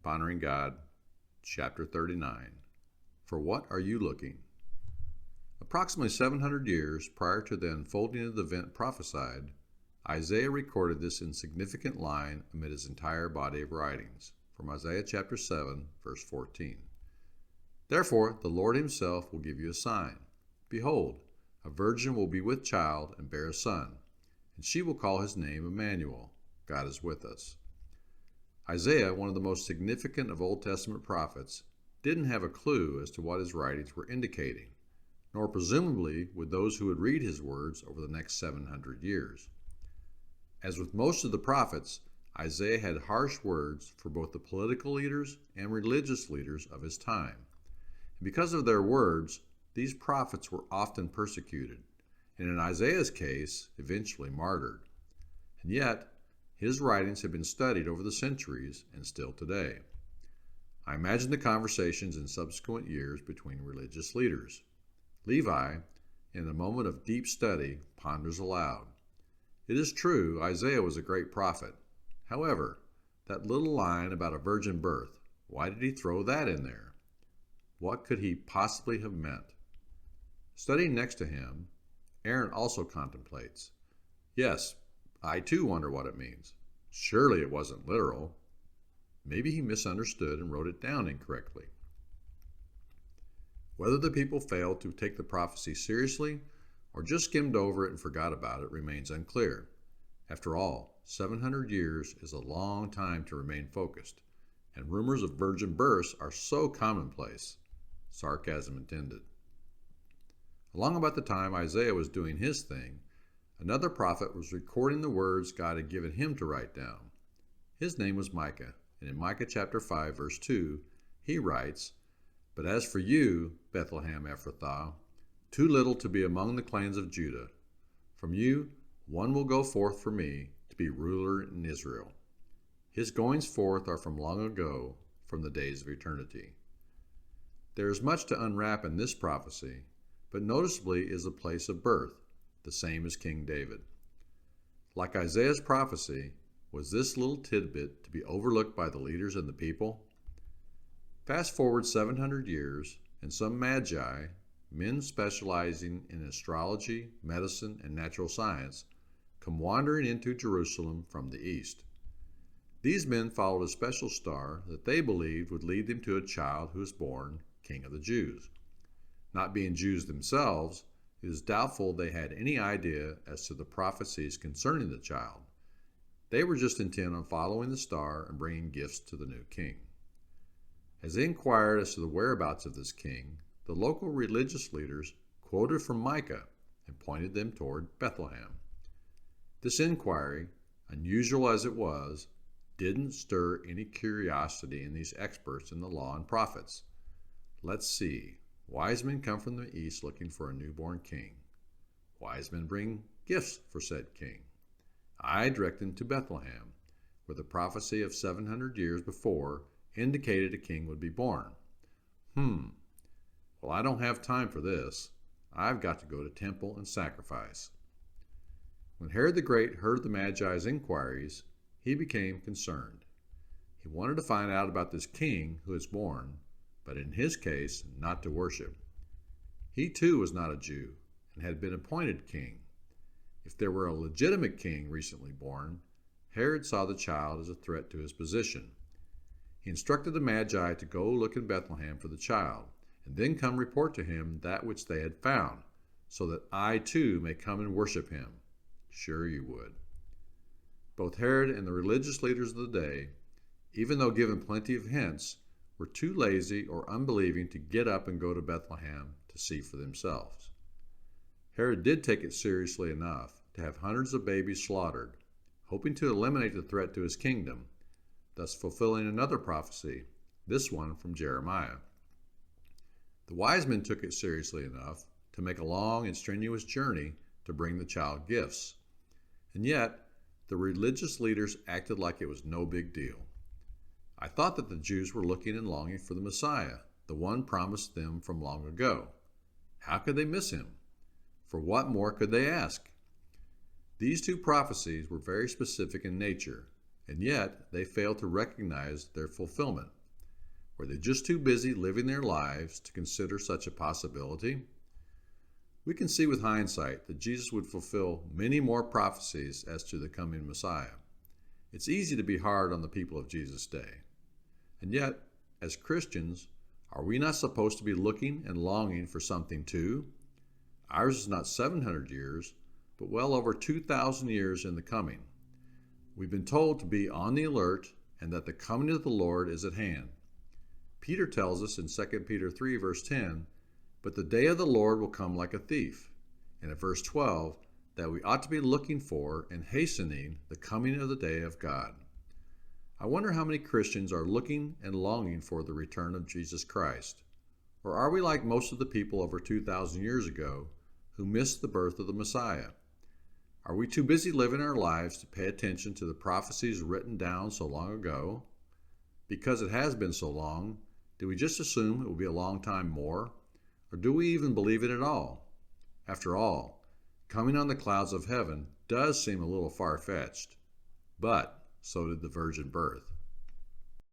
Pondering God, Chapter 39. For what are you looking? Approximately 700 years prior to the unfolding of the event prophesied, Isaiah recorded this insignificant line amid his entire body of writings, from Isaiah chapter 7, verse 14. Therefore, the Lord himself will give you a sign. Behold, a virgin will be with child and bear a son, and she will call his name Emmanuel. God is with us. Isaiah, one of the most significant of Old Testament prophets, didn't have a clue as to what his writings were indicating, nor presumably would those who would read his words over the next 700 years. As with most of the prophets, Isaiah had harsh words for both the political leaders and religious leaders of his time. And because of their words, these prophets were often persecuted, and in Isaiah's case, eventually martyred. And yet, his writings have been studied over the centuries and still today. I imagine the conversations in subsequent years between religious leaders. Levi, in a moment of deep study, ponders aloud. It is true, Isaiah was a great prophet. However, that little line about a virgin birth, why did he throw that in there? What could he possibly have meant? Studying next to him, Aaron also contemplates. Yes, I too wonder what it means. Surely it wasn't literal. Maybe he misunderstood and wrote it down incorrectly. Whether the people failed to take the prophecy seriously or just skimmed over it and forgot about it remains unclear. After all, 700 years is a long time to remain focused, and rumors of virgin births are so commonplace. Sarcasm intended. Along about the time Isaiah was doing his thing, another prophet was recording the words God had given him to write down. His name was Micah, and in Micah chapter 5, verse 2, he writes, But as for you, Bethlehem Ephrathah, too little to be among the clans of Judah, from you one will go forth for me to be ruler in Israel. His goings forth are from long ago, from the days of eternity. There is much to unwrap in this prophecy, but noticeably is the place of birth, the same as King David. Like Isaiah's prophecy, was this little tidbit to be overlooked by the leaders and the people? Fast forward 700 years, and some magi, men specializing in astrology, medicine, and natural science, come wandering into Jerusalem from the east. These men followed a special star that they believed would lead them to a child who was born King of the Jews. Not being Jews themselves, it is doubtful they had any idea as to the prophecies concerning the child. They were just intent on following the star and bringing gifts to the new king. As they inquired as to the whereabouts of this king, the local religious leaders quoted from Micah and pointed them toward Bethlehem. This inquiry, unusual as it was, didn't stir any curiosity in these experts in the law and prophets. Let's see. Wise men come from the east looking for a newborn king. Wise men bring gifts for said king. I direct them to Bethlehem, where the prophecy of 700 years before indicated a king would be born. Well, I don't have time for this. I've got to go to temple and sacrifice. When Herod the Great heard the Magi's inquiries, he became concerned. He wanted to find out about this king who is born, but in his case, not to worship. He too was not a Jew and had been appointed king. If there were a legitimate king recently born, Herod saw the child as a threat to his position. He instructed the Magi to go look in Bethlehem for the child, and then come report to him that which they had found, so that I too may come and worship him. Sure you would. Both Herod and the religious leaders of the day, even though given plenty of hints, were too lazy or unbelieving to get up and go to Bethlehem to see for themselves. Herod did take it seriously enough to have hundreds of babies slaughtered, hoping to eliminate the threat to his kingdom, thus fulfilling another prophecy, this one from Jeremiah. The wise men took it seriously enough to make a long and strenuous journey to bring the child gifts. And yet, the religious leaders acted like it was no big deal. I thought that the Jews were looking and longing for the Messiah, the one promised them from long ago. How could they miss him? For what more could they ask? These two prophecies were very specific in nature, and yet they fail to recognize their fulfillment. Were they just too busy living their lives to consider such a possibility? We can see with hindsight that Jesus would fulfill many more prophecies as to the coming Messiah. It's easy to be hard on the people of Jesus' day. And yet, as Christians, are we not supposed to be looking and longing for something too? Ours is not 700 years, but well over 2,000 years in the coming. We've been told to be on the alert and that the coming of the Lord is at hand. Peter tells us in 2 Peter 3, verse 10, "But the day of the Lord will come like a thief." And in verse 12, that we ought to be looking for and hastening the coming of the day of God. I wonder how many Christians are looking and longing for the return of Jesus Christ. Or are we like most of the people over 2,000 years ago who missed the birth of the Messiah? Are we too busy living our lives to pay attention to the prophecies written down so long ago? Because it has been so long, do we just assume it will be a long time more? Or do we even believe it at all? After all, coming on the clouds of heaven does seem a little far-fetched. But so did the virgin birth.